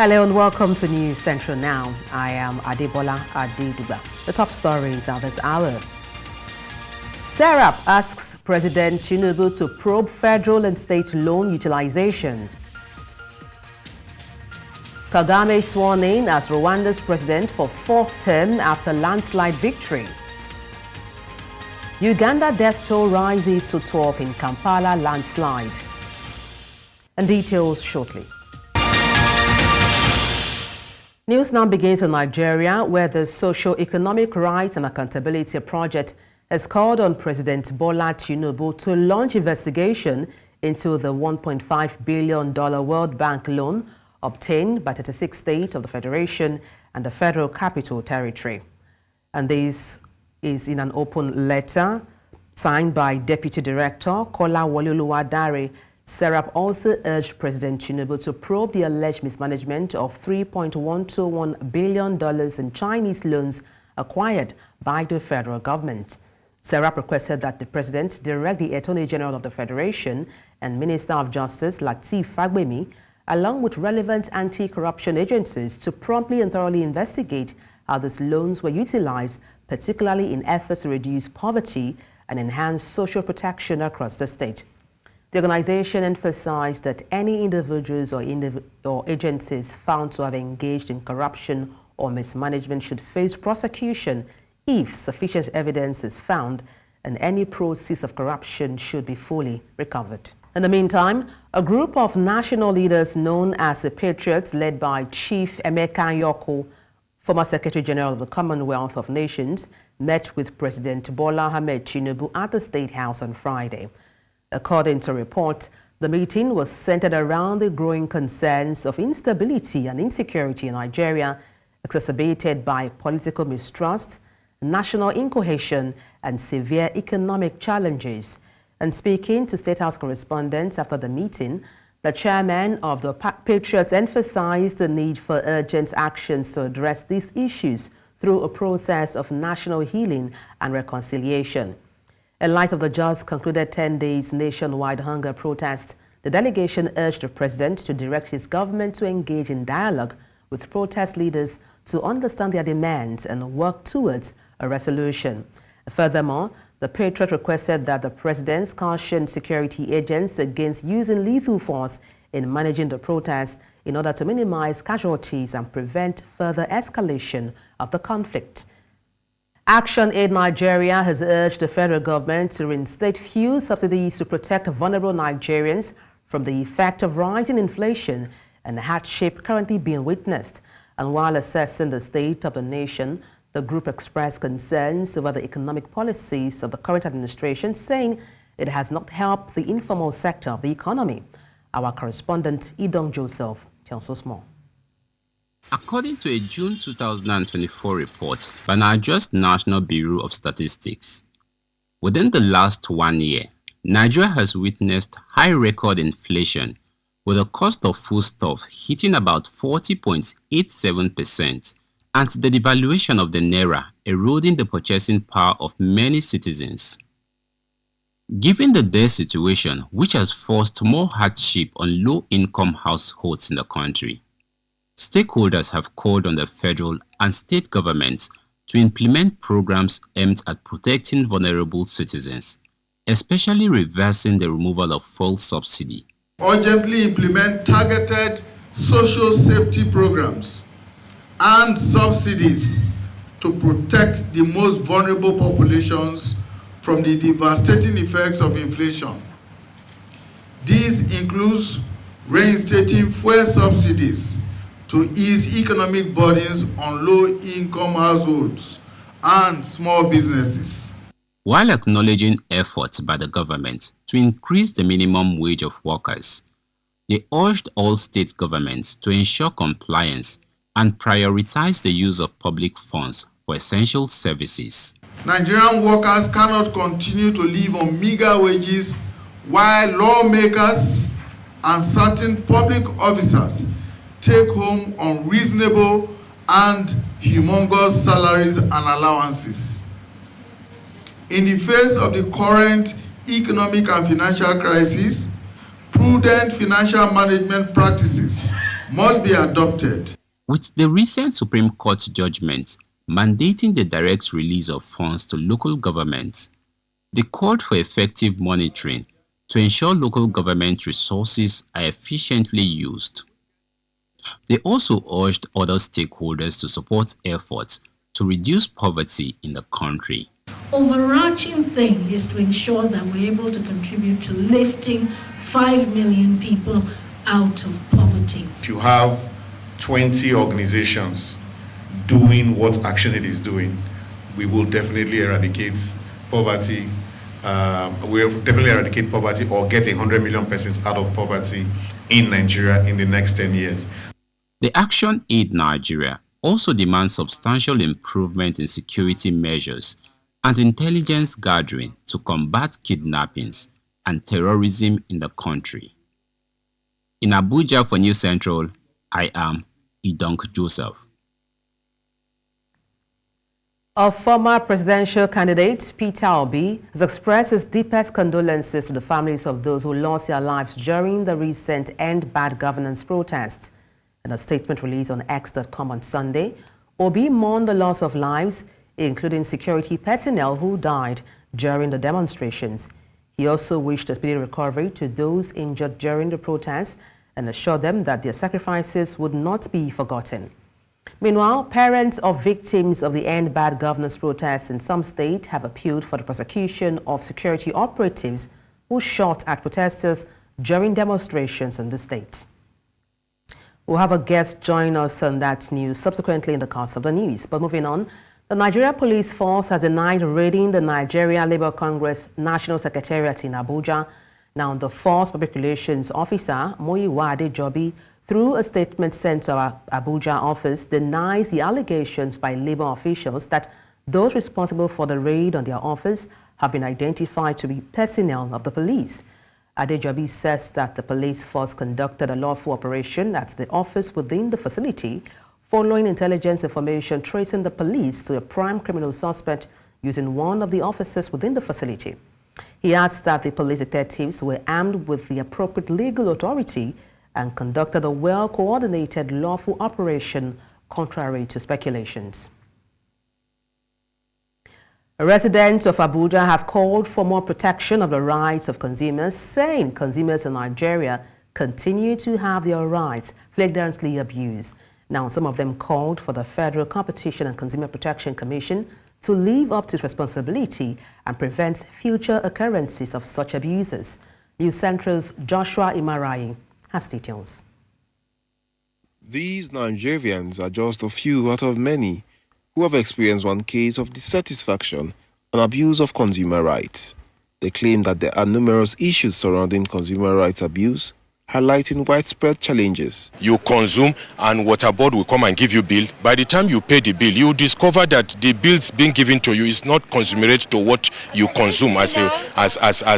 Hello and welcome to News Central Now. I am Adebola Adedugba. The top stories of this hour. SERAP asks President Tinubu to probe federal and state loan utilization. Kagame sworn in as Rwanda's president for fourth term after landslide victory. Uganda death toll rises to 12 in Kampala landslide. And details shortly. News now begins in Nigeria, where the Socio-Economic Rights and Accountability Project has called on President Bola Tinubu to launch investigation into the $1.5 billion World Bank loan obtained by 36 states of the Federation and the Federal Capital Territory. And this is in an open letter signed by Deputy Director Kola Wole-Oluwadare. SERAP also urged President Tinubu to probe the alleged mismanagement of $3.121 billion in Chinese loans acquired by the federal government. SERAP requested that the President direct the Attorney General of the Federation and Minister of Justice Lateef Fagbemi, along with relevant anti-corruption agencies, to promptly and thoroughly investigate how these loans were utilized, particularly in efforts to reduce poverty and enhance social protection across the state. The organization emphasized that any individuals or agencies found to have engaged in corruption or mismanagement should face prosecution if sufficient evidence is found, and any proceeds of corruption should be fully recovered. In the meantime, a group of national leaders known as the Patriots, led by Chief Emeka Yoko, former Secretary General of the Commonwealth of Nations, met with President Bola Ahmed Tinubu at the State House on Friday. According to reports, the meeting was centered around the growing concerns of instability and insecurity in Nigeria, exacerbated by political mistrust, national incohesion, and severe economic challenges. And speaking to State House correspondents after the meeting, the chairman of the Patriots emphasized the need for urgent actions to address these issues through a process of national healing and reconciliation. In light of the just concluded 10 days nationwide hunger protest, the delegation urged the president to direct his government to engage in dialogue with protest leaders to understand their demands and work towards a resolution. Furthermore, the Patriot requested that the president caution security agents against using lethal force in managing the protests in order to minimize casualties and prevent further escalation of the conflict. Action Aid Nigeria has urged the federal government to reinstate fuel subsidies to protect vulnerable Nigerians from the effect of rising inflation and hardship currently being witnessed. And while assessing the state of the nation, the group expressed concerns over the economic policies of the current administration, saying it has not helped the informal sector of the economy. Our correspondent, Idong Joseph, tells us more. According to a June 2024 report by Nigeria's National Bureau of Statistics, within the last 1 year, Nigeria has witnessed high record inflation, with the cost of foodstuff hitting about 40.87% and the devaluation of the naira eroding the purchasing power of many citizens. Given the dire situation, which has forced more hardship on low-income households in the country, stakeholders have called on the federal and state governments to implement programs aimed at protecting vulnerable citizens, especially reversing the removal of fuel subsidy. Urgently implement targeted social safety programs and subsidies to protect the most vulnerable populations from the devastating effects of inflation. This includes reinstating fuel subsidies to ease economic burdens on low-income households and small businesses. While acknowledging efforts by the government to increase the minimum wage of workers, they urged all state governments to ensure compliance and prioritize the use of public funds for essential services. Nigerian workers cannot continue to live on meager wages while lawmakers and certain public officers take home unreasonable and humongous salaries and allowances. In the face of the current economic and financial crisis, prudent financial management practices must be adopted. With the recent Supreme Court judgment mandating the direct release of funds to local governments, they called for effective monitoring to ensure local government resources are efficiently used. They also urged other stakeholders to support efforts to reduce poverty in the country. Overarching thing is to ensure that we're able to contribute to lifting 5 million people out of poverty. If you have 20 organizations doing what Action Aid is doing, we will definitely eradicate poverty. We will definitely eradicate poverty or get 100 million persons out of poverty in Nigeria in the next 10 years. The Action Aid Nigeria also demands substantial improvement in security measures and intelligence gathering to combat kidnappings and terrorism in the country. In Abuja for News Central, I am Idonk Joseph. A former presidential candidate, Peter Obi, has expressed his deepest condolences to the families of those who lost their lives during the recent End Bad Governance protests. In a statement released on X.com on Sunday, Obi mourned the loss of lives, including security personnel who died during the demonstrations. He also wished a speedy recovery to those injured during the protests and assured them that their sacrifices would not be forgotten. Meanwhile, parents of victims of the End Bad Governance protests in some states have appealed for the prosecution of security operatives who shot at protesters during demonstrations in the state. We'll have a guest join us on that news subsequently in the course of the news. But moving on, the Nigeria Police Force has denied raiding the Nigeria Labour Congress National Secretariat in Abuja. Now, the Force Public Relations Officer, Muyiwa Adedugba, through a statement sent to our Abuja office, denies the allegations by Labour officials that those responsible for the raid on their office have been identified to be personnel of the police. Adedugba says that the police force conducted a lawful operation at the office within the facility following intelligence information tracing the police to a prime criminal suspect using one of the offices within the facility. He adds that the police detectives were armed with the appropriate legal authority and conducted a well-coordinated lawful operation contrary to speculations. Residents of Abuja have called for more protection of the rights of consumers, saying consumers in Nigeria continue to have their rights flagrantly abused. Now, some of them called for the Federal Competition and Consumer Protection Commission to live up to its responsibility and prevent future occurrences of such abuses. News Central's Joshua Imarayi has details. These Nigerians are just a few out of many who have experienced one case of dissatisfaction and abuse of consumer rights. They claim that there are numerous issues surrounding consumer rights abuse, highlighting widespread challenges. You consume and water board will come and give you bill. By the time you pay the bill, you discover that the bills being given to you is not commensurate to what you consume as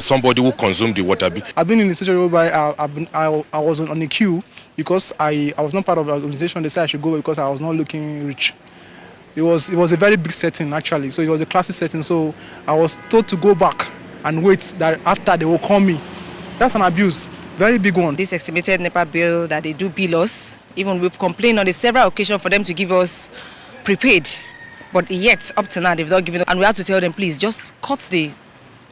somebody who consumed the water bill. I've been in the situation whereby I was on the queue because I was not part of the organization. They said I should go because I was not looking rich. It was a very big setting actually, so it was a classic setting. So I was told to go back and wait that after they will call me. That's an abuse, very big one. This estimated NEPA bill that they do bill us, even we've complained on the several occasions for them to give us prepaid, but yet up to now they've not given us, and we have to tell them, please just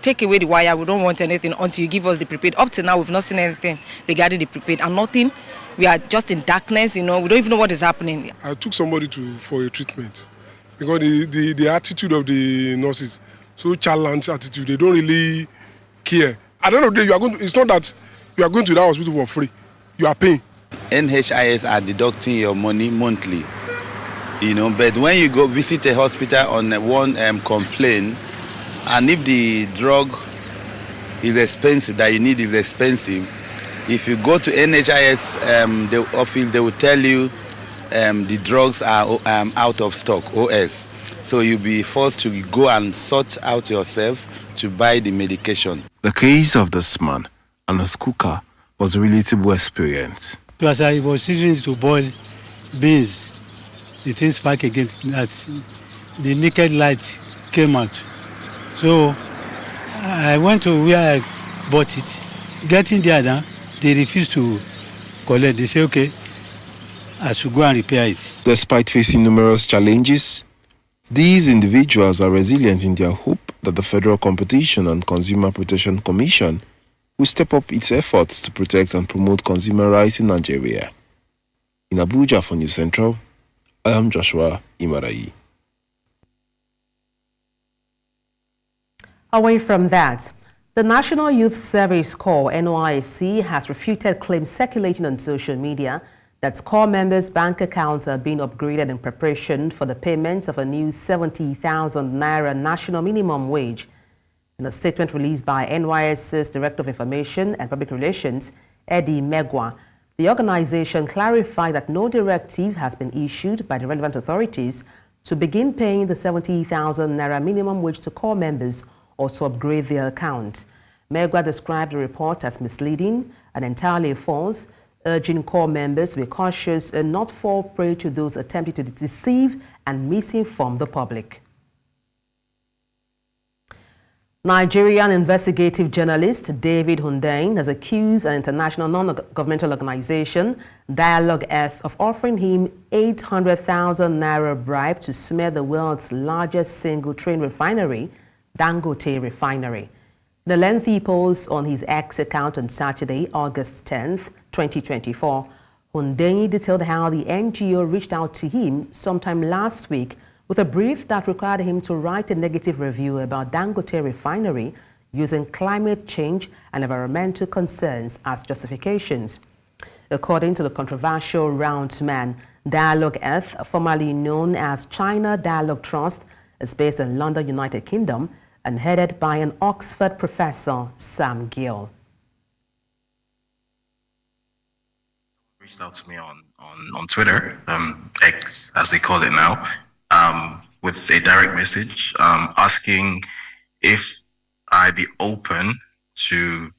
take away the wire, we don't want anything until you give us the prepaid. Up to now we've not seen anything regarding the prepaid and nothing. We are just in darkness, we don't even know what is happening. I took somebody for a treatment because the attitude of the nurses, so challenged attitude, they don't really care. At the end of the day, it's not that you are going to that hospital for free, you are paying. NHIS are deducting your money monthly, but when you go visit a hospital on one complaint, and if the drug is expensive, that you need is expensive, if you go to NHIS the office, they will tell you the drugs are out of stock, OS. So you'll be forced to go and sort out yourself to buy the medication. The case of this man and his cooker was a relatable experience. As I was using to boil beans, the thing sparked again, that the naked light came out. So I went to where I bought it. Getting there now, they refused to collect. They say, okay, I should go and repair it. Despite facing numerous challenges, these individuals are resilient in their hope that the Federal Competition and Consumer Protection Commission will step up its efforts to protect and promote consumer rights in Nigeria. In Abuja for News Central, I am Joshua Imarayi. Away from that, the National Youth Service Corps, NYSC, has refuted claims circulating on social media that corps members' bank accounts are being upgraded in preparation for the payments of a new 70,000 naira national minimum wage. In a statement released by NYSC's Director of Information and Public Relations, Eddie Megwa, the organization clarified that no directive has been issued by the relevant authorities to begin paying the 70,000 naira minimum wage to corps members or to upgrade their account. Megwa described the report as misleading and entirely false, urging corps members to be cautious and not fall prey to those attempting to deceive and misinform the public. Nigerian investigative journalist David Hundeyin has accused an international non-governmental organization, Dialogue Earth, of offering him 800,000 naira bribe to smear the world's largest single-train refinery, Dangote Refinery. The lengthy post on his X account on Saturday, August 10th, 2024, Hundeyin detailed how the NGO reached out to him sometime last week with a brief that required him to write a negative review about Dangote Refinery using climate change and environmental concerns as justifications. According to the controversial roundsman, Dialogue Earth, formerly known as China Dialogue Trust, is based in London, United Kingdom, and headed by an Oxford professor, Sam Gill. Reached out to me on Twitter, X as they call it now, with a direct message asking if I'd be open to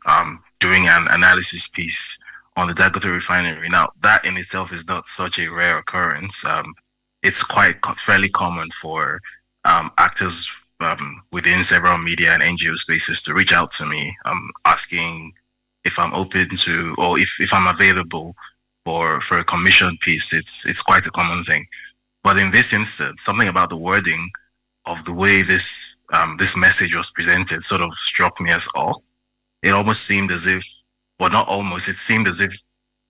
doing an analysis piece on the Dangote refinery. Now, that in itself is not such a rare occurrence. It's fairly common for actors within several media and NGO spaces to reach out to me asking if I'm open to, or if I'm available for a commission piece. It's quite a common thing. But in this instance, something about the wording of the way this message was presented sort of struck me as odd. It almost seemed as if, well, not almost, it seemed as if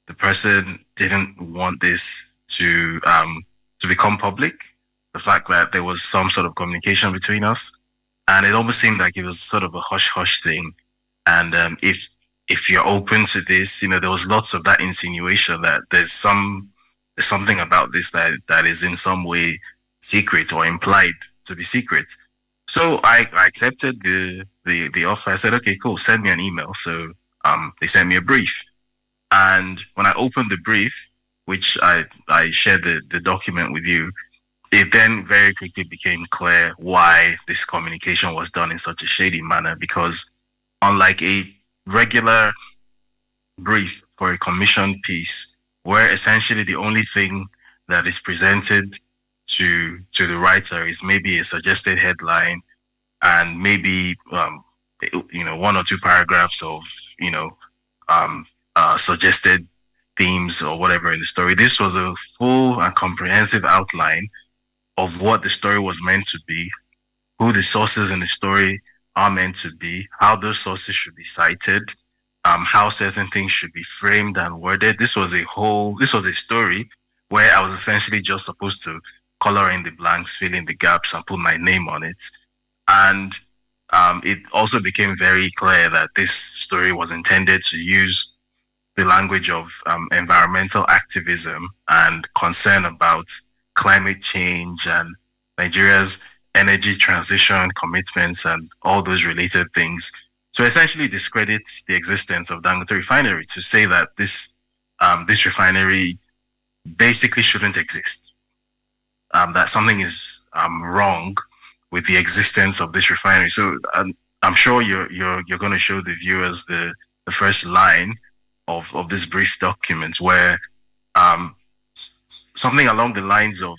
the person didn't want this to become public. The fact that there was some sort of communication between us, and it almost seemed like it was sort of a hush-hush thing. And if you're open to this, there was lots of that insinuation that there's something about this that is in some way secret or implied to be secret. So I accepted the offer. I said, okay, cool, send me an email. So they sent me a brief. And when I opened the brief, which I shared the document with you, it then very quickly became clear why this communication was done in such a shady manner, because unlike a regular brief for a commission piece, where essentially the only thing that is presented to the writer is maybe a suggested headline and maybe one or two paragraphs of suggested themes or whatever in the story. This was a full and comprehensive outline of what the story was meant to be, who the sources in the story are meant to be, how those sources should be cited, how certain things should be framed and worded. This was a story where I was essentially just supposed to color in the blanks, fill in the gaps, and put my name on it. And it also became very clear that this story was intended to use the language of environmental activism and concern about climate change and Nigeria's energy transition commitments and all those related things, to essentially discredit the existence of Dangote Refinery, to say that this refinery basically shouldn't exist, that something is wrong with the existence of this refinery. So I'm sure you're going to show the viewers the first line of this brief document, where something along the lines of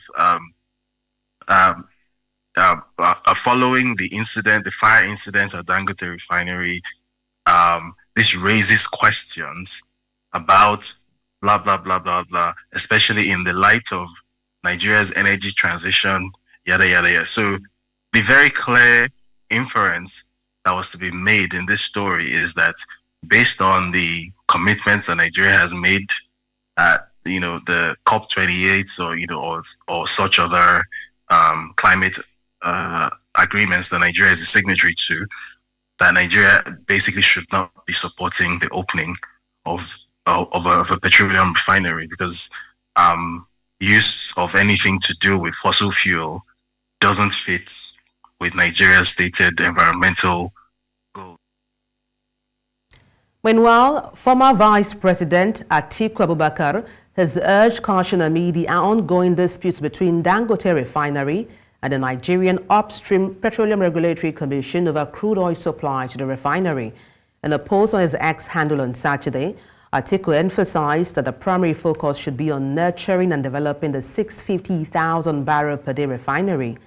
following the fire incident at Dangote Refinery, this raises questions about blah, blah, blah, blah, blah, especially in the light of Nigeria's energy transition, yada, yada, yada. So the very clear inference that was to be made in this story is that based on the commitments that Nigeria has made at, the COP28 or such other climate agreements that Nigeria is a signatory to, that Nigeria basically should not be supporting the opening of a petroleum refinery, because use of anything to do with fossil fuel doesn't fit with Nigeria's stated environmental goals. Meanwhile, former Vice President Atiku Abubakar has urged caution amid the ongoing disputes between Dangote Refinery and the Nigerian Upstream Petroleum Regulatory Commission over crude oil supply to the refinery. In a post on his X handle on Saturday, Atiku emphasized that the primary focus should be on nurturing and developing the 650,000 barrel per day refinery.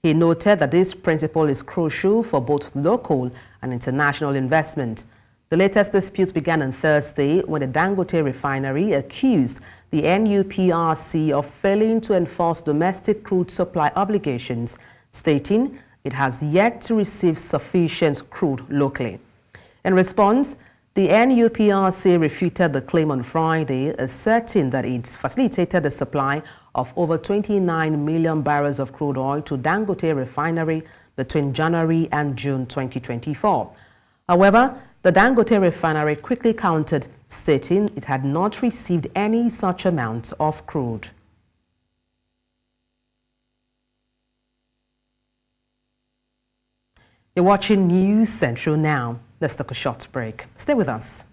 He noted that this principle is crucial for both local and international investment. The latest dispute began on Thursday when the Dangote refinery accused the NUPRC of failing to enforce domestic crude supply obligations, stating it has yet to receive sufficient crude locally. In response, the NUPRC refuted the claim on Friday, asserting that it facilitated the supply of over 29 million barrels of crude oil to Dangote refinery between January and June 2024. However, the Dangote refinery quickly countered, stating it had not received any such amount of crude. You're watching News Central now. Let's take a short break. Stay with us.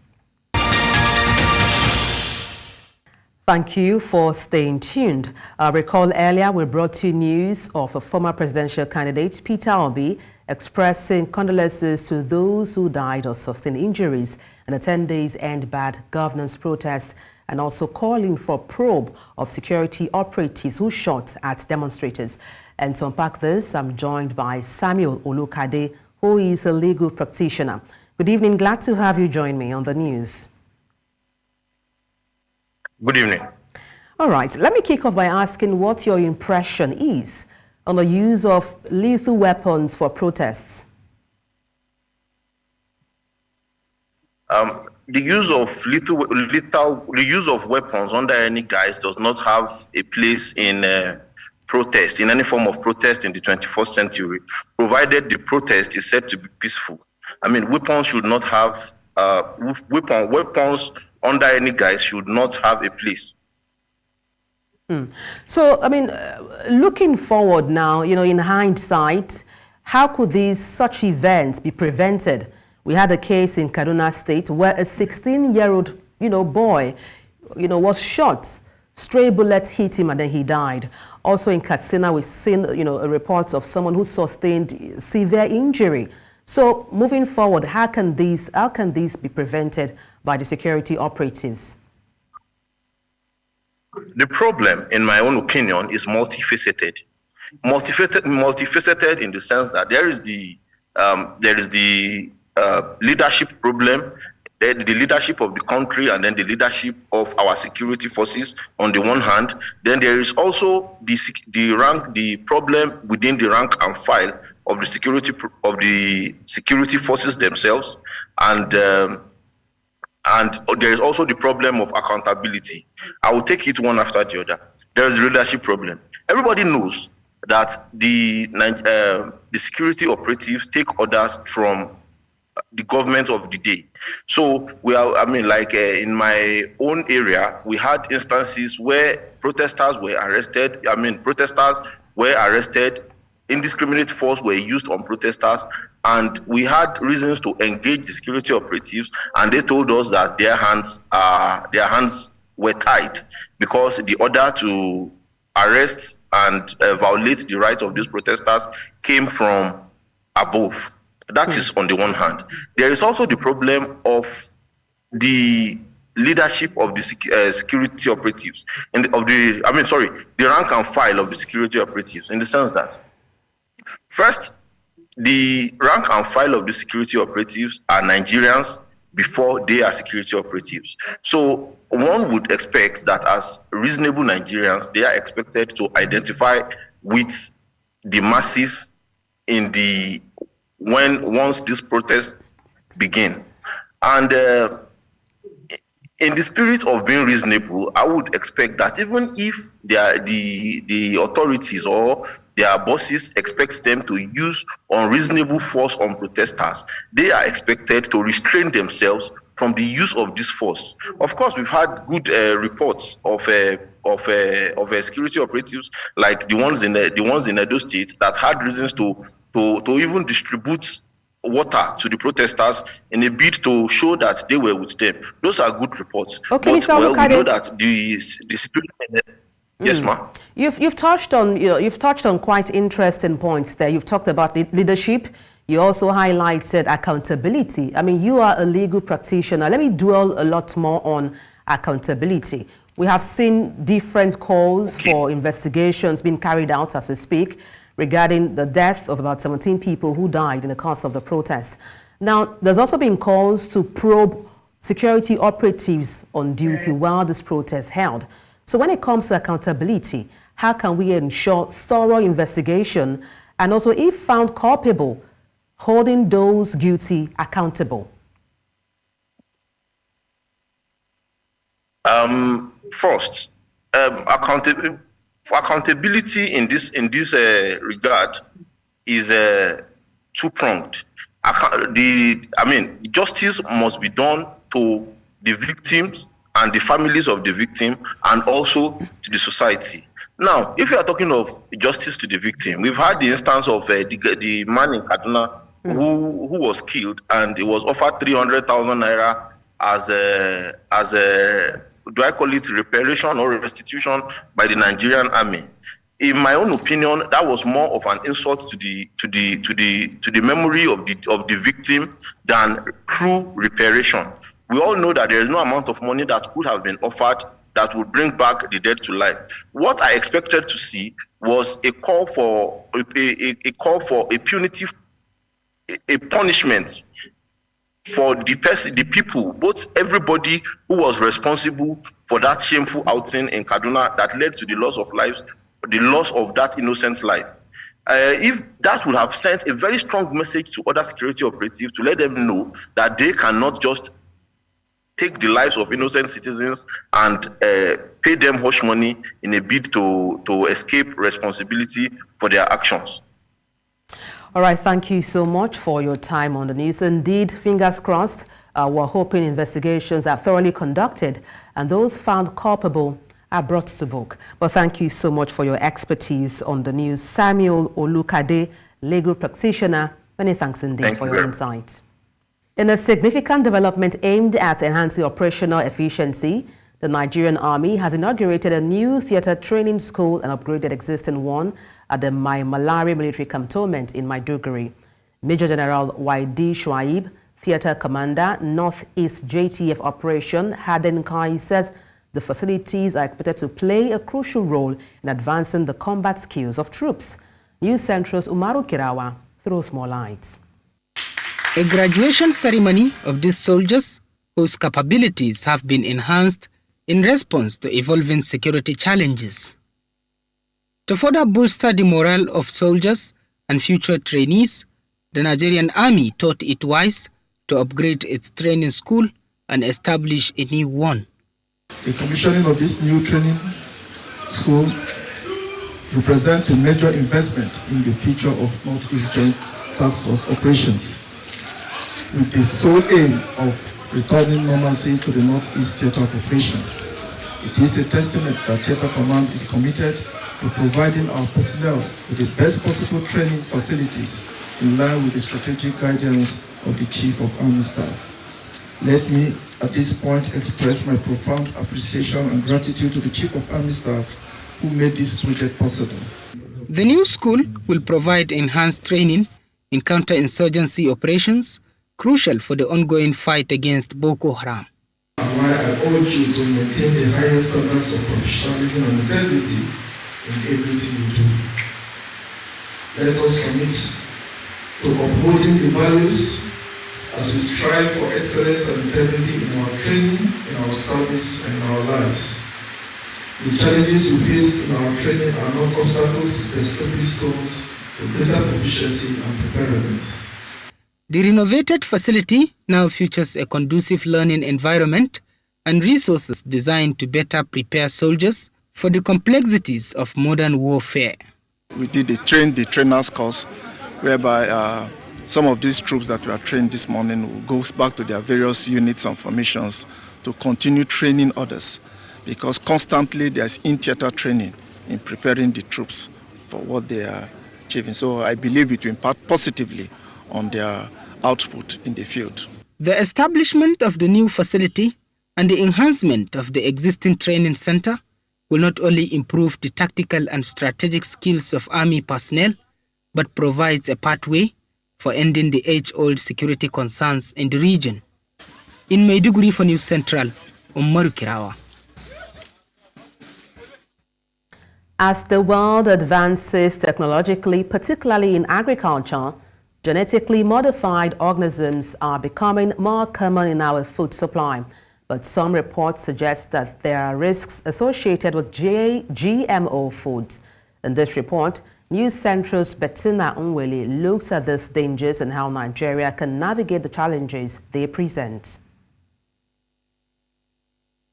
Thank you for staying tuned. Recall earlier we brought you news of a former presidential candidate, Peter Obi, expressing condolences to those who died or sustained injuries in the 10 days End Bad Governance protest, and also calling for probe of security operatives who shot at demonstrators. And to unpack this, I'm joined by Samuel Olukade, who is a legal practitioner. Good evening. Glad to have you join me on the news. Good evening. All right. Let me kick off by asking what your impression is on the use of lethal weapons for protests. The use of weapons under any guise does not have a place in protest, in any form of protest in the 21st century, provided the protest is said to be peaceful. I mean, weapons should not have weapons under any guise should not have a place. So, I mean, looking forward now, in hindsight, how could such events be prevented? We had a case in Kaduna State where a 16-year-old, boy, was shot. Stray bullet hit him and then he died. Also in Katsina, we've seen, a report of someone who sustained severe injury. So, moving forward, how can these be prevented by the security operatives? The problem, in my own opinion, is multifaceted. Multifaceted in the sense that there is the leadership problem, the leadership of the country, and then the leadership of our security forces on the one hand. Then there is also the problem within the rank and file of the security forces themselves, and there is also the problem of accountability. I will take it one after the other. There is the leadership problem. Everybody knows that the security operatives take orders from the government of the day. So in my own area, we had instances where protesters were arrested. Indiscriminate force were used on protesters, and we had reasons to engage the security operatives, and they told us that their hands were tied because the order to arrest and violate the rights of these protesters came from above. That is on the one hand. There is also the problem of the leadership of the security operatives, the rank and file of the security operatives, in the sense that first, the rank and file of the security operatives are Nigerians before they are security operatives. So one would expect that as reasonable Nigerians, they are expected to identify with the masses once these protests begin. And in the spirit of being reasonable, I would expect that even if the authorities or their bosses expect them to use unreasonable force on protesters, they are expected to restrain themselves from the use of this force. Of course, we've had good reports of security operatives like the ones in Edo State that had reasons to even distribute water to the protesters in a bid to show that they were with them. Those are good reports. Okay, but Mr. well, we Olukade, know that the situation. Yes, ma'am. You've touched on quite interesting points there. You've talked about leadership. You also highlighted accountability. I mean, you are a legal practitioner. Let me dwell a lot more on accountability. We have seen different calls for investigations being carried out as we speak regarding the death of about 17 people who died in the course of the protest. Now, there's also been calls to probe security operatives on duty while this protest held. So when it comes to accountability, how can we ensure thorough investigation and also, if found culpable, holding those guilty accountable? First, accountability in this regard is two-pronged. Justice must be done to the victims and the families of the victim, and also to the society. Now, if you are talking of justice to the victim, we've had the instance of the man in Kaduna who was killed, and he was offered 300,000 naira as do I call it reparation or restitution by the Nigerian army. In my own opinion, that was more of an insult to the memory of the victim than true reparation. We all know that there is no amount of money that could have been offered that would bring back the dead to life. What I expected to see was a call for a punitive punishment for the people, both everybody who was responsible for that shameful outing in Kaduna that led to the loss of lives, the loss of that innocent life. If that would have sent a very strong message to other security operatives to let them know that they cannot just take the lives of innocent citizens and pay them hush money in a bid to escape responsibility for their actions. All right, thank you so much for your time on the news. Indeed, fingers crossed, we're hoping investigations are thoroughly conducted and those found culpable are brought to book. But thank you so much for your expertise on the news. Samuel Olukade, legal practitioner, many thanks indeed for your insight. In a significant development aimed at enhancing operational efficiency, the Nigerian Army has inaugurated a new theater training school and upgraded existing one at the Mai Malari military cantonment in Maiduguri. Major General YD Shuaib, Theater Commander, Northeast JTF Operation, Hadenkai, says the facilities are expected to play a crucial role in advancing the combat skills of troops. News Central's Umaru Kirawa throws more light. A graduation ceremony of these soldiers whose capabilities have been enhanced in response to evolving security challenges. To further bolster the morale of soldiers and future trainees, the Nigerian Army thought it wise to upgrade its training school and establish a new one. The commissioning of this new training school represents a major investment in the future of Northeast Joint Task Force operations, with the sole aim of returning normalcy to the Northeast Theater of Operation. It is a testament that Theater Command is committed to providing our personnel with the best possible training facilities in line with the strategic guidance of the Chief of Army Staff. Let me at this point express my profound appreciation and gratitude to the Chief of Army Staff who made this project possible. The new school will provide enhanced training in counterinsurgency operations, crucial for the ongoing fight against Boko Haram. And why I urge you to maintain the highest standards of professionalism and integrity in everything you do. Let us commit to upholding the values as we strive for excellence and integrity in our training, in our service, and in our lives. The challenges we face in our training are not obstacles, but stepping stones for greater proficiency and preparedness. The renovated facility now features a conducive learning environment and resources designed to better prepare soldiers for the complexities of modern warfare. We did the trainers course, whereby some of these troops that were trained this morning will go back to their various units and formations to continue training others, because constantly there's in-theater training in preparing the troops for what they are achieving. So I believe it will impact positively on their output in the field. The establishment of the new facility and the enhancement of the existing training center will not only improve the tactical and strategic skills of Army personnel, but provides a pathway for ending the age-old security concerns in the region. In Maiduguri for News Central, Umaru Kirawa. As the world advances technologically, particularly in agriculture, genetically modified organisms are becoming more common in our food supply. But some reports suggest that there are risks associated with GMO foods. In this report, News Central's Bettina Unweli looks at these dangers and how Nigeria can navigate the challenges they present.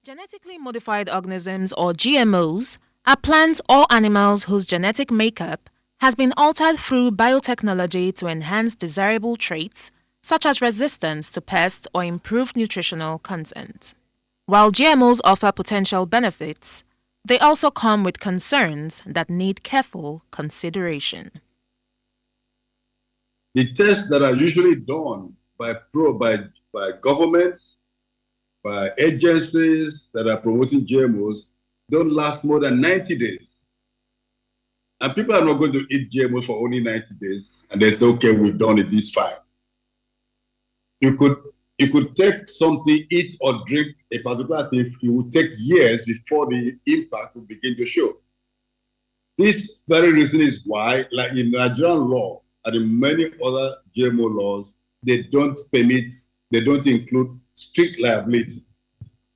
Genetically modified organisms, or GMOs, are plants or animals whose genetic makeup has been altered through biotechnology to enhance desirable traits, such as resistance to pests or improved nutritional content. While GMOs offer potential benefits, they also come with concerns that need careful consideration. The tests that are usually done by governments, by agencies that are promoting GMOs don't last more than 90 days. And people are not going to eat GMOs for only 90 days and they say, okay, we've done it this fine. You could take something, eat or drink a particular thing, it would take years before the impact will begin to show. This very reason is why, like in Nigerian law and in many other GMO laws, they don't include strict liability.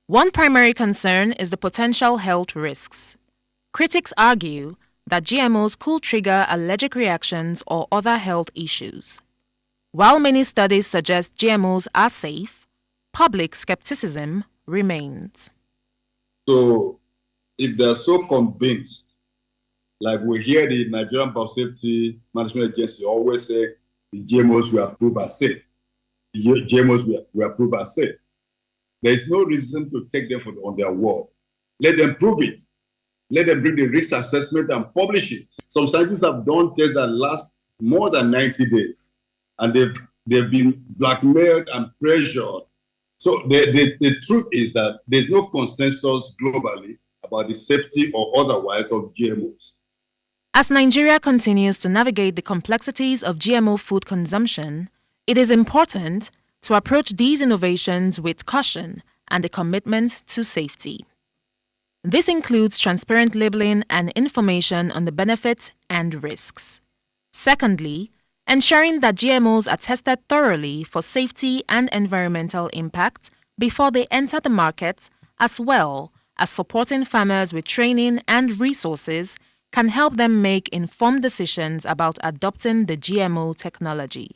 One primary concern is the potential health risks. Critics argue that GMOs could trigger allergic reactions or other health issues. While many studies suggest GMOs are safe, public skepticism remains. So, if they're so convinced, like we hear the Nigerian Biosafety Management Agency always say the GMOs we approve are safe. The GMOs we approve are safe. There is no reason to take them on their word. Let them prove it. Let them bring the risk assessment and publish it. Some scientists have done tests that last more than 90 days. And they've been blackmailed and pressured. So the truth is that there's no consensus globally about the safety or otherwise of GMOs. As Nigeria continues to navigate the complexities of GMO food consumption, it is important to approach these innovations with caution and a commitment to safety. This includes transparent labeling and information on the benefits and risks. Secondly, ensuring that GMOs are tested thoroughly for safety and environmental impact before they enter the market, as well as supporting farmers with training and resources can help them make informed decisions about adopting the GMO technology.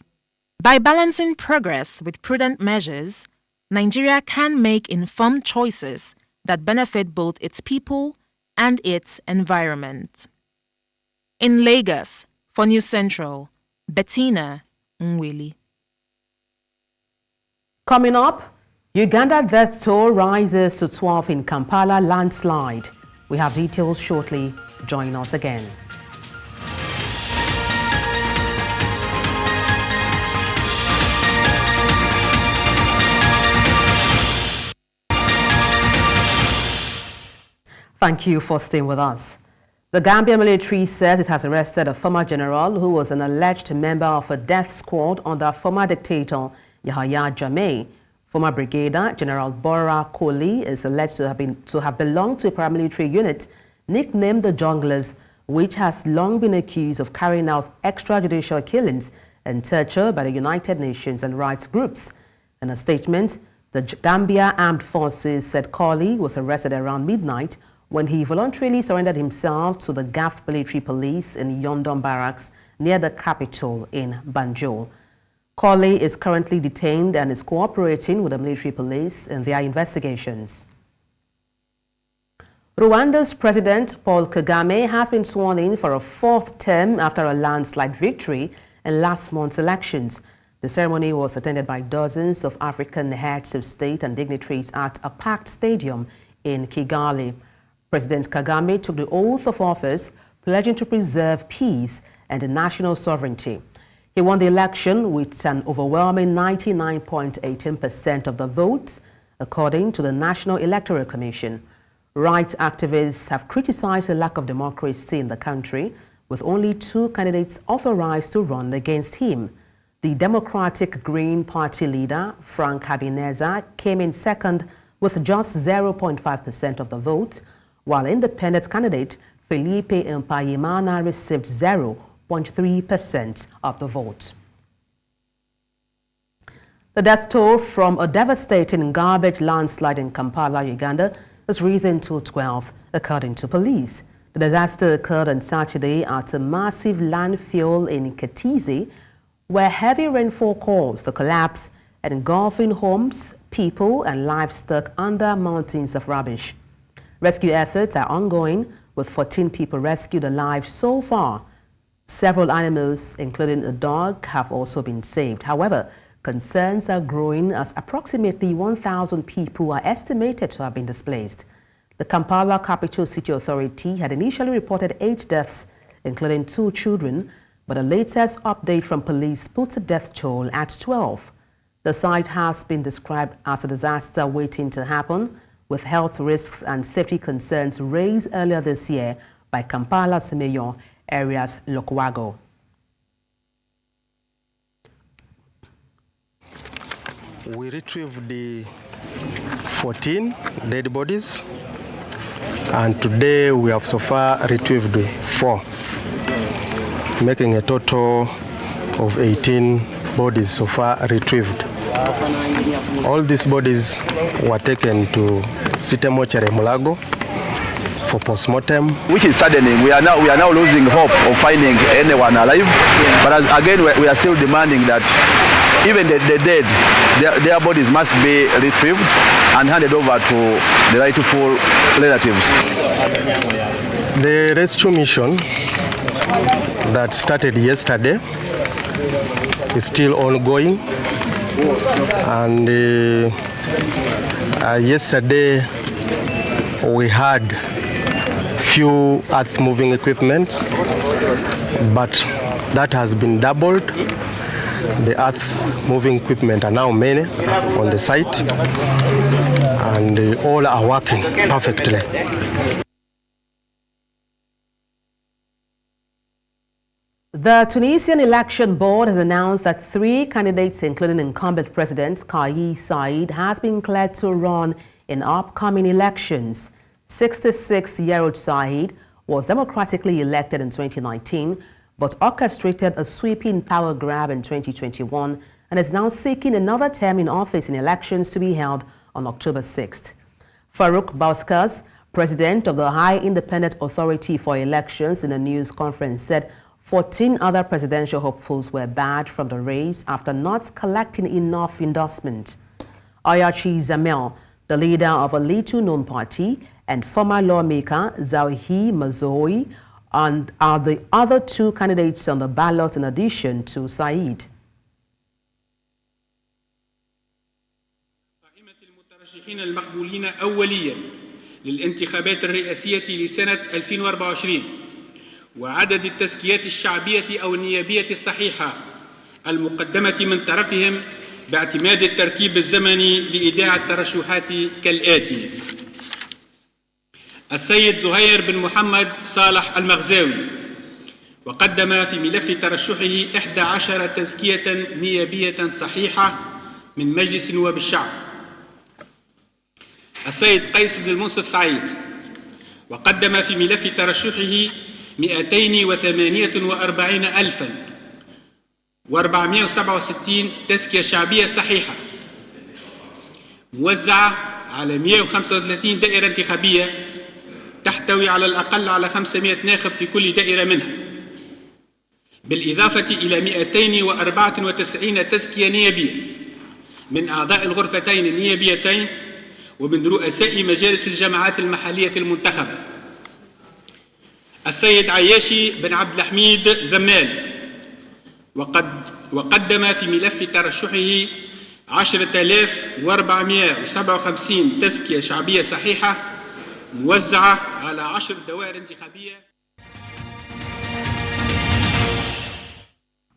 By balancing progress with prudent measures, Nigeria can make informed choices that benefit both its people and its environment. In Lagos, for News Central, Bettina Nwili. Coming up, Uganda death toll rises to 12 in Kampala landslide. We have details shortly. Join us again. Thank you for staying with us. The Gambia military says it has arrested a former general who was an alleged member of a death squad under former dictator Yahya Jammeh. Former Brigadier General Bora Koli is alleged to have belonged to a paramilitary unit nicknamed the Junglers, which has long been accused of carrying out extrajudicial killings and torture by the United Nations and rights groups. In a statement, the Gambia Armed Forces said Colley was arrested around midnight when he voluntarily surrendered himself to the GAF military police in Yondon Barracks near the capital in Banjul. Colley is currently detained and is cooperating with the military police in their investigations. Rwanda's President Paul Kagame has been sworn in for a fourth term after a landslide victory in last month's elections. The ceremony was attended by dozens of African heads of state and dignitaries at a packed stadium in Kigali. President Kagame took the oath of office, pledging to preserve peace and national sovereignty. He won the election with an overwhelming 99.18% of the votes, according to the National Electoral Commission. Rights activists have criticized the lack of democracy in the country, with only 2 candidates authorized to run against him. The Democratic Green Party leader, Frank Habineza, came in second with just 0.5% of the vote, while independent candidate Felipe Mpayimana received 0.3% of the vote. The death toll from a devastating garbage landslide in Kampala, Uganda, has risen to 12, according to police. The disaster occurred on Saturday at a massive landfill in Katizi, where heavy rainfall caused the collapse, engulfing homes, people, and livestock under mountains of rubbish. Rescue efforts are ongoing, with 14 people rescued alive so far. Several animals, including a dog, have also been saved. However, concerns are growing as approximately 1,000 people are estimated to have been displaced. The Kampala Capital City Authority had initially reported 8 deaths, including 2 children, but the latest update from police puts the death toll at 12. The site has been described as a disaster waiting to happen, with health risks and safety concerns raised earlier this year by Kampala's mayor, Arias Lukwago. We retrieved the 14 dead bodies, and today we have so far retrieved 4, making a total of 18 bodies so far retrieved. All these bodies were taken to City Mortuary Mulago for postmortem. Which is saddening. We are now losing hope of finding anyone alive. But again, we are still demanding that even the dead, their bodies must be retrieved and handed over to the rightful relatives. The rescue mission that started yesterday is still ongoing, and yesterday we had few earth moving equipment, but that has been doubled. The earth moving equipment are now many on the site, and all are working perfectly. The Tunisian Election Board has announced that 3 candidates, including incumbent President Kais Saied, has been cleared to run in upcoming elections. 66-year-old Saied was democratically elected in 2019, but orchestrated a sweeping power grab in 2021 and is now seeking another term in office in elections to be held on October 6th. Farouk Bauskas, president of the High Independent Authority for Elections, in a news conference said 14 other presidential hopefuls were barred from the race after not collecting enough endorsement. Ayachi Zamel, the leader of a little-known party, and former lawmaker Zawhi Mazoui are the other 2 candidates on the ballot in addition to Saied. المترشحين المقبولين أوليا للانتخابات الرئاسية لسنة 2024 وعدد التزكيات الشعبية أو النيابية الصحيحة المقدمة من طرفهم باعتماد الترتيب الزمني لإيداع الترشحات كالآتي: السيد زهير بن محمد صالح المغزاوي، وقدم في ملف ترشحه 11 تزكية نيابية صحيحة من مجلس نواب الشعب. السيد قيس بن المنصف سعيد، وقدم في ملف ترشحه 248,467 تزكية شعبية صحيحة موزعة على 135 دائرة انتخابية تحتوي على الأقل على 500 ناخب في كل دائرة منها، بالإضافة إلى 294 تزكية نيابية من أعضاء الغرفتين النيابيتين ومن رؤساء مجالس الجماعات المحلية المنتخبة. السيد عياشي بن عبد الحميد زمال وقدم في ملف ترشحه 10,457 تزكية شعبية صحيحة موزعة على 10 دوائر انتخابية.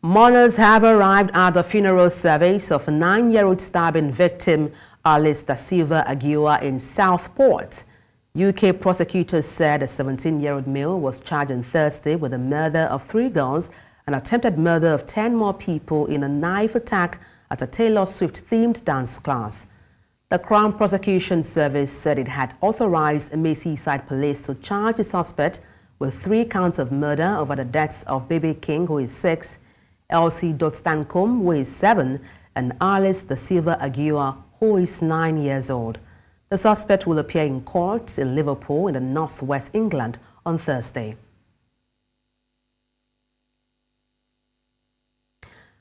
Mourners have arrived at the funeral service of 9-year-old stabbing victim Alice Da Silva Aguilar in Southport. UK prosecutors said a 17-year-old male was charged on Thursday with the murder of 3 girls and attempted murder of 10 more people in a knife attack at a Taylor Swift-themed dance class. The Crown Prosecution Service said it had authorized Merseyside Police to charge the suspect with 3 counts of murder over the deaths of Baby King, who is 6, Elsie Dotstancombe, who is 7, and Alice Da Silva Aguilar, who is 9 years old. The suspect will appear in court in Liverpool in the northwest England on Thursday.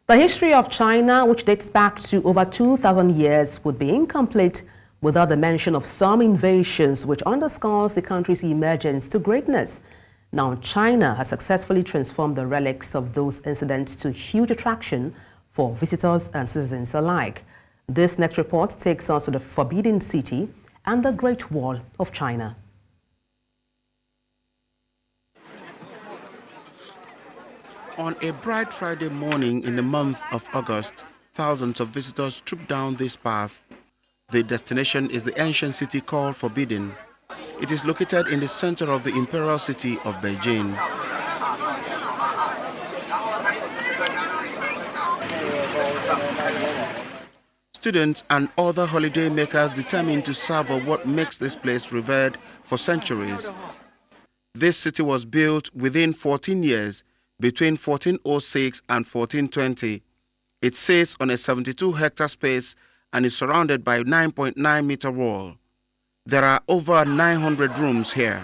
The history of China, which dates back to over 2,000 years, would be incomplete without the mention of some invasions, which underscores the country's emergence to greatness. Now, China has successfully transformed the relics of those incidents to huge attraction for visitors and citizens alike. This next report takes us to the Forbidden City and the Great Wall of China. On a bright Friday morning in the month of August, thousands of visitors trooped down this path. The destination is the ancient city called Forbidden. It is located in the center of the imperial city of Beijing. Students and other holiday makers determined to savor what makes this place revered for centuries. This city was built within 14 years, between 1406 and 1420. It sits on a 72-hectare space and is surrounded by a 9.9-meter wall. There are over 900 rooms here.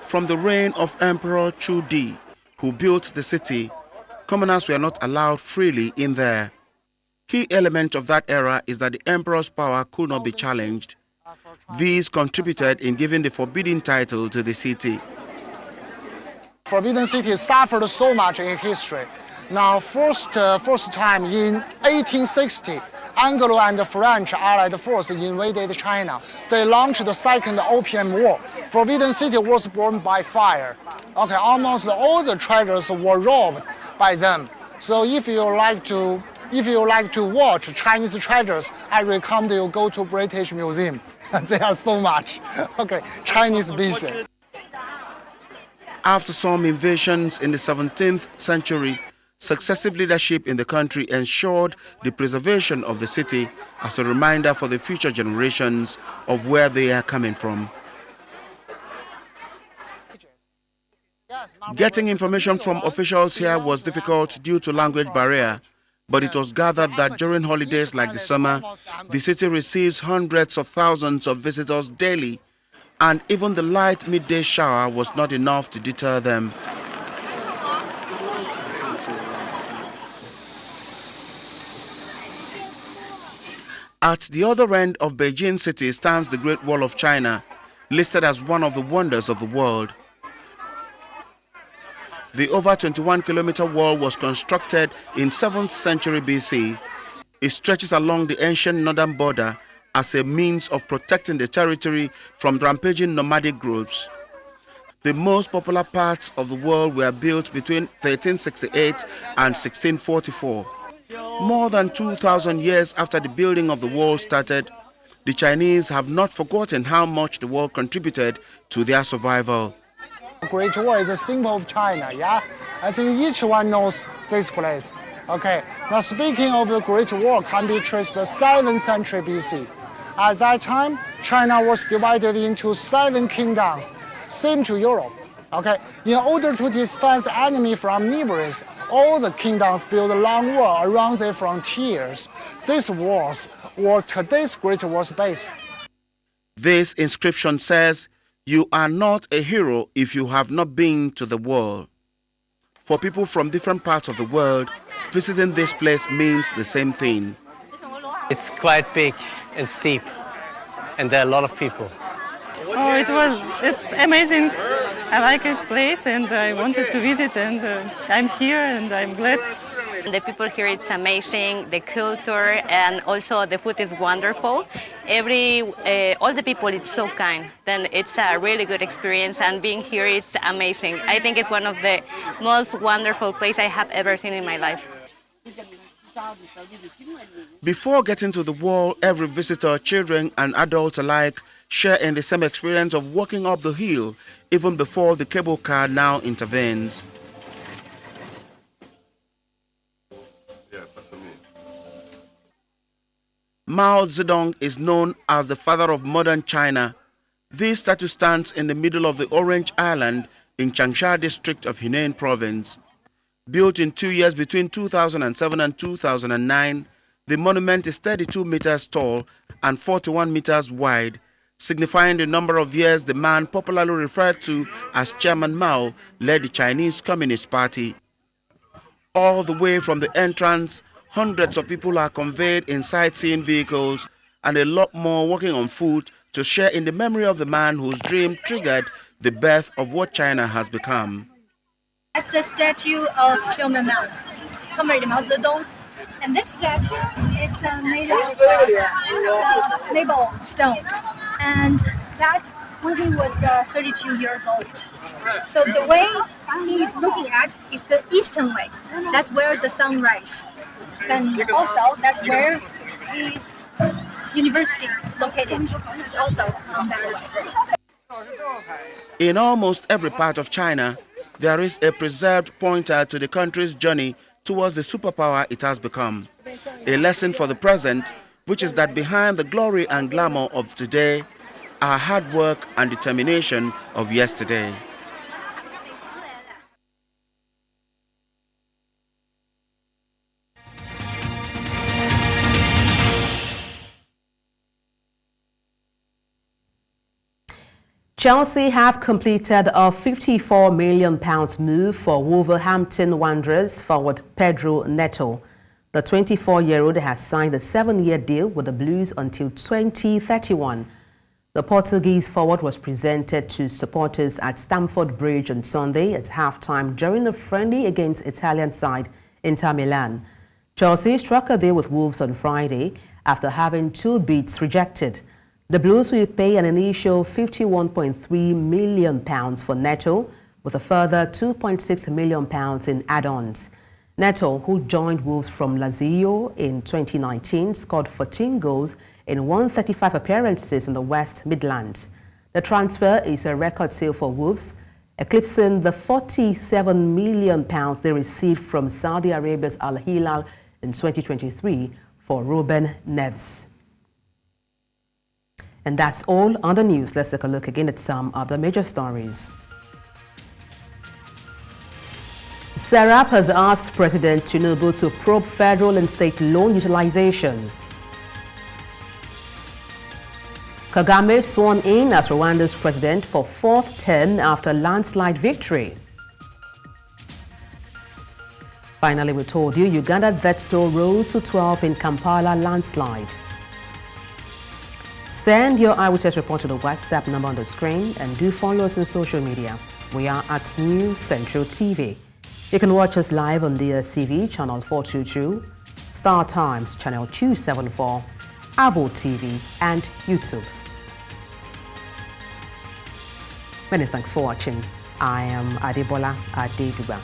From the reign of Emperor Chu Di, who built the city, commoners were not allowed freely in there. Key element of that era is that the emperor's power could not be challenged. These contributed in giving the forbidden title to the city. Forbidden City suffered so much in history. Now, first time in 1860, Anglo and French Allied forces invaded China. They launched the Second Opium War. Forbidden City was burned by fire. Okay, almost all the treasures were robbed by them. So if you like to watch Chinese treasures, I recommend you go to British Museum. There are so much. Okay, Chinese vision. After some invasions in the 17th century, successive leadership in the country ensured the preservation of the city as a reminder for the future generations of where they are coming from. Getting information from officials here was difficult due to language barrier, but it was gathered that during holidays like the summer, the city receives hundreds of thousands of visitors daily, and even the light midday shower was not enough to deter them. At the other end of Beijing city stands the Great Wall of China, listed as one of the wonders of the world. The over 21-kilometer wall was constructed in 7th century BC. It stretches along the ancient northern border as a means of protecting the territory from rampaging nomadic groups. The most popular parts of the wall were built between 1368 and 1644. More than 2,000 years after the building of the wall started, the Chinese have not forgotten how much the wall contributed to their survival. Great Wall is a symbol of China, yeah? I think each one knows this place. Okay, now speaking of the Great Wall can be traced to the 7th century BC. At that time, China was divided into 7 kingdoms, same to Europe. Okay, in order to defend the enemy from neighbors, all the kingdoms built a long wall around their frontiers. These walls were today's Great War's base. This inscription says, "You are not a hero if you have not been to the war." For people from different parts of the world, visiting this place means the same thing. It's quite big and steep, and there are a lot of people. Oh, it's amazing. I like this place and I wanted to visit, and I'm here and I'm glad. The people here, it's amazing, the culture, and also the food is wonderful. All the people, it's so kind. Then it's a really good experience, and being here is amazing. I think it's one of the most wonderful places I have ever seen in my life. Before getting to the wall, every visitor, children and adults alike, share in the same experience of walking up the hill, even before the cable car now intervenes. Mao Zedong is known as the father of modern China. This statue stands in the middle of the Orange Island in Changsha district of Henan province. Built in 2 years between 2007 and 2009, the monument is 32 meters tall and 41 meters wide, signifying the number of years the man popularly referred to as Chairman Mao led the Chinese Communist Party. All the way from the entrance, hundreds of people are conveyed in sightseeing vehicles and a lot more walking on foot to share in the memory of the man whose dream triggered the birth of what China has become. That's the statue of Chairman Mao, Comrade Mao Zedong. And this statue, it's made of maple stone. And that when he was 32 years old. So the way he's looking at is the eastern way. That's where the sun rises. Then also that's where his university located. It's also on that way. In almost every part of China, there is a preserved pointer to the country's journey towards the superpower it has become. A lesson for the present, which is that behind the glory and glamour of today are hard work and determination of yesterday. Chelsea have completed a £54 million move for Wolverhampton Wanderers forward Pedro Neto. The 24-year-old has signed a 7-year deal with the Blues until 2031. The Portuguese forward was presented to supporters at Stamford Bridge on Sunday at halftime during a friendly against Italian side Inter Milan. Chelsea struck a deal with Wolves on Friday after having 2 bids rejected. The Blues will pay an initial £51.3 million for Neto, with a further £2.6 million in add-ons. Neto, who joined Wolves from Lazio in 2019, scored 14 goals in 135 appearances in the West Midlands. The transfer is a record sale for Wolves, eclipsing the £47 million they received from Saudi Arabia's Al Hilal in 2023 for Ruben Neves. And that's all on the news. Let's take a look again at some of the major stories. Serap has asked President Tinubu to probe federal and state loan utilization. Kagame sworn in as Rwanda's president for 4th term after landslide victory. Finally, we told you Uganda death toll rose to 12 in Kampala landslide. Send your eyewitness report to the WhatsApp number on the screen and do follow us on social media. We are at News Central TV. You can watch us live on DSTV channel 422, Star Times channel 274, Avo TV and YouTube. Many thanks for watching. I am Adebola Adedugba.